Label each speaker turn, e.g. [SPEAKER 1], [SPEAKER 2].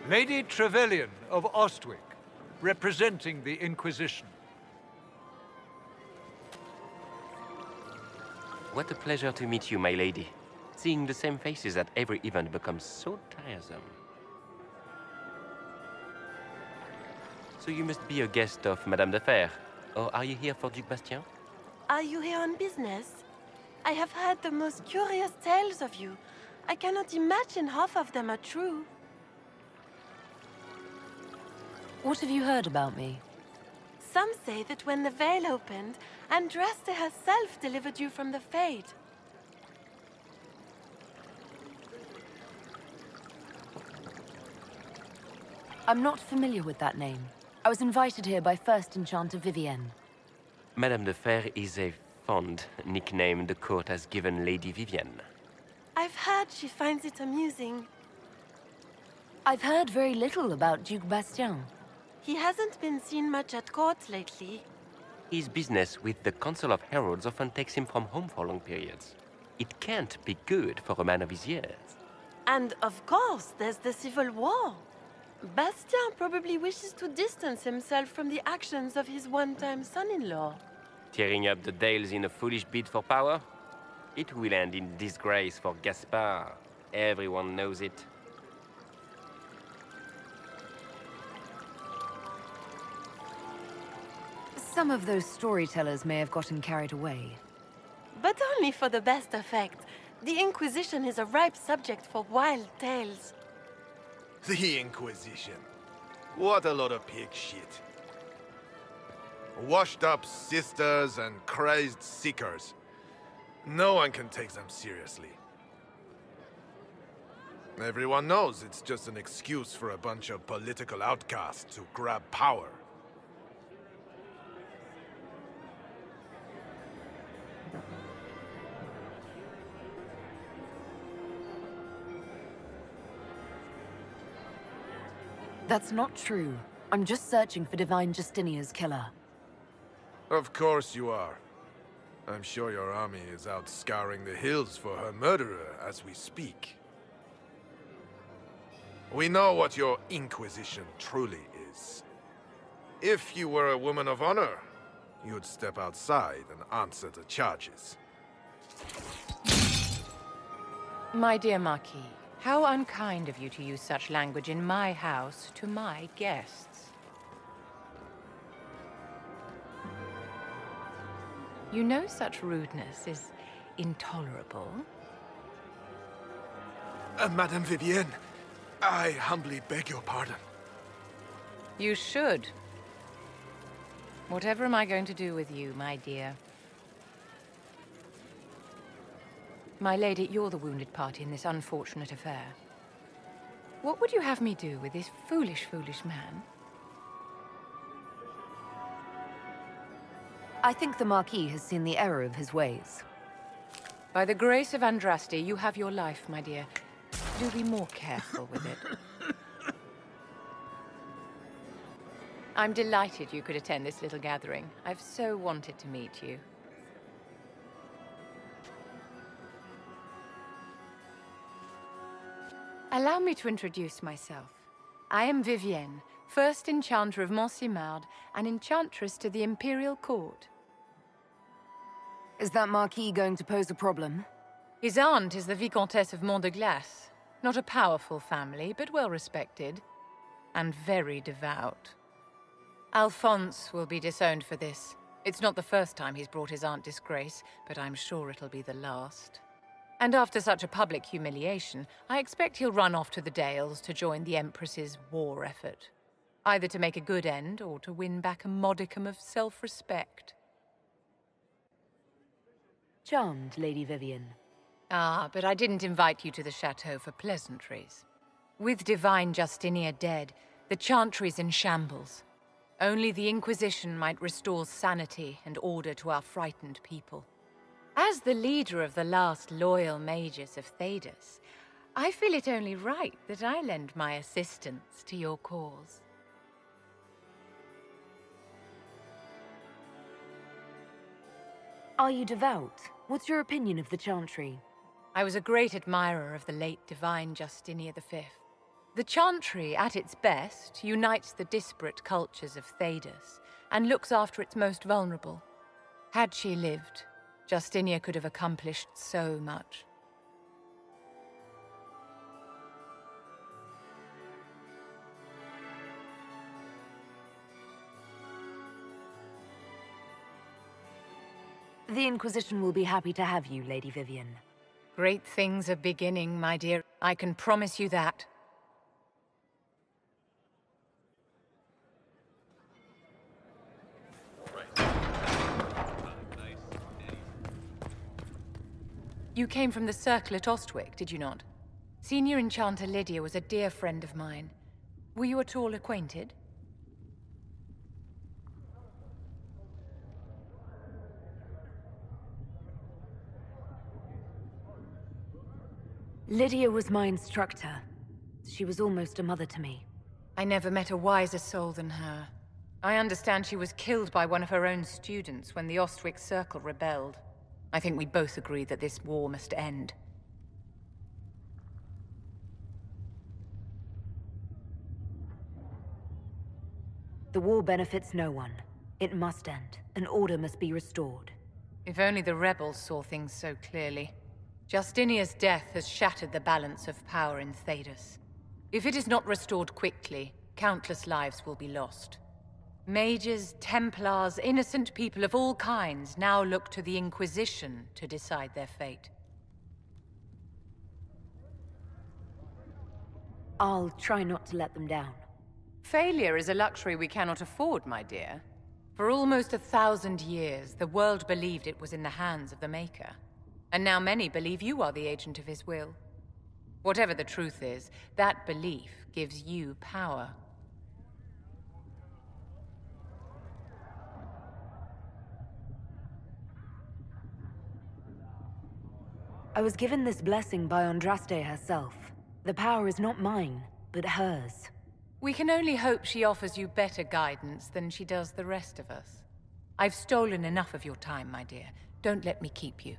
[SPEAKER 1] Lady Trevelyan of Ostwick, representing the Inquisition.
[SPEAKER 2] What a pleasure to meet you, my lady. Seeing the same faces at every event becomes so tiresome. So you must be a guest of Madame de Fer, or are you here for Duc Bastien?
[SPEAKER 3] Are you here on business? I have heard the most curious tales of you. I cannot imagine half of them are true.
[SPEAKER 4] What have you heard about me?
[SPEAKER 3] Some say that when the veil opened, Andraste herself delivered you from the Fade.
[SPEAKER 4] I'm not familiar with that name. I was invited here by First Enchanter Vivienne.
[SPEAKER 2] Madame de Fer is a fond nickname the court has given Lady Vivienne.
[SPEAKER 3] I've heard she finds it amusing.
[SPEAKER 4] I've heard very little about Duc Bastien.
[SPEAKER 3] He hasn't been seen much at court lately.
[SPEAKER 2] His business with the Council of Heralds often takes him from home for long periods. It can't be good for a man of his years.
[SPEAKER 3] And of course, there's the civil war. Bastien probably wishes to distance himself from the actions of his one-time son-in-law.
[SPEAKER 2] Tearing up the Dales in a foolish bid for power? It will end in disgrace for Gaspard. Everyone knows it.
[SPEAKER 4] Some of those storytellers may have gotten carried away.
[SPEAKER 3] But only for the best effect. The Inquisition is a ripe subject for wild tales.
[SPEAKER 5] The Inquisition. What a lot of pig shit. Washed-up sisters and crazed seekers. No one can take them seriously. Everyone knows it's just an excuse for a bunch of political outcasts to grab power.
[SPEAKER 4] That's not true. I'm just searching for Divine Justinia's killer.
[SPEAKER 5] Of course you are. I'm sure your army is out scouring the hills for her murderer as we speak. We know what your Inquisition truly is. If you were a woman of honor, you'd step outside and answer the charges.
[SPEAKER 6] My dear Marquis, how unkind of you to use such language in my house to my guests. You know such rudeness is intolerable.
[SPEAKER 5] Madame Vivienne, I humbly beg your pardon.
[SPEAKER 6] You should. Whatever am I going to do with you, my dear? My lady, you're the wounded party in this unfortunate affair. What would you have me do with this foolish, foolish man?
[SPEAKER 4] I think the Marquis has seen the error of his ways.
[SPEAKER 6] By the grace of Andraste, you have your life, my dear. Do be more careful with it. I'm delighted you could attend this little gathering. I've so wanted to meet you. Allow me to introduce myself. I am Vivienne, First Enchanter of Montsimard and Enchantress to the Imperial Court.
[SPEAKER 4] Is that Marquis going to pose a problem?
[SPEAKER 6] His aunt is the Vicomtesse of Mont de Glace. Not a powerful family, but well respected. And very devout. Alphonse will be disowned for this. It's not the first time he's brought his aunt disgrace, but I'm sure it'll be the last. And after such a public humiliation, I expect he'll run off to the Dales to join the Empress's war effort. Either to make a good end, or to win back a modicum of self-respect.
[SPEAKER 4] Charmed, Lady Vivienne.
[SPEAKER 6] Ah, but I didn't invite you to the chateau for pleasantries. With Divine Justinia dead, the Chantry's in shambles. Only the Inquisition might restore sanity and order to our frightened people. As the leader of the last loyal mages of Thedas, I feel it only right that I lend my assistance to your cause.
[SPEAKER 4] Are you devout? What's your opinion of the Chantry?
[SPEAKER 6] I was a great admirer of the late Divine Justinia V. The Chantry, at its best, unites the disparate cultures of Thedas and looks after its most vulnerable. Had she lived, Justinia could have accomplished so much.
[SPEAKER 4] The Inquisition will be happy to have you, Lady Vivienne.
[SPEAKER 6] Great things are beginning, my dear. I can promise you that. You came from the Circle at Ostwick, did you not? Senior Enchanter Lydia was a dear friend of mine. Were you at all acquainted?
[SPEAKER 4] Lydia was my instructor. She was almost a mother to me.
[SPEAKER 6] I never met a wiser soul than her. I understand she was killed by one of her own students when the Ostwick Circle rebelled. I think we both agree that this war must end.
[SPEAKER 4] The war benefits no one. It must end, and order must be restored.
[SPEAKER 6] If only the rebels saw things so clearly. Justinia's death has shattered the balance of power in Thedas. If it is not restored quickly, countless lives will be lost. Mages, Templars, innocent people of all kinds now look to the Inquisition to decide their fate.
[SPEAKER 4] I'll try not to let them down.
[SPEAKER 6] Failure is a luxury we cannot afford, my dear. For almost 1,000 years, the world believed it was in the hands of the Maker. And now many believe you are the agent of his will. Whatever the truth is, that belief gives you power.
[SPEAKER 4] I was given this blessing by Andraste herself. The power is not mine, but hers.
[SPEAKER 6] We can only hope she offers you better guidance than she does the rest of us. I've stolen enough of your time, my dear. Don't let me keep you.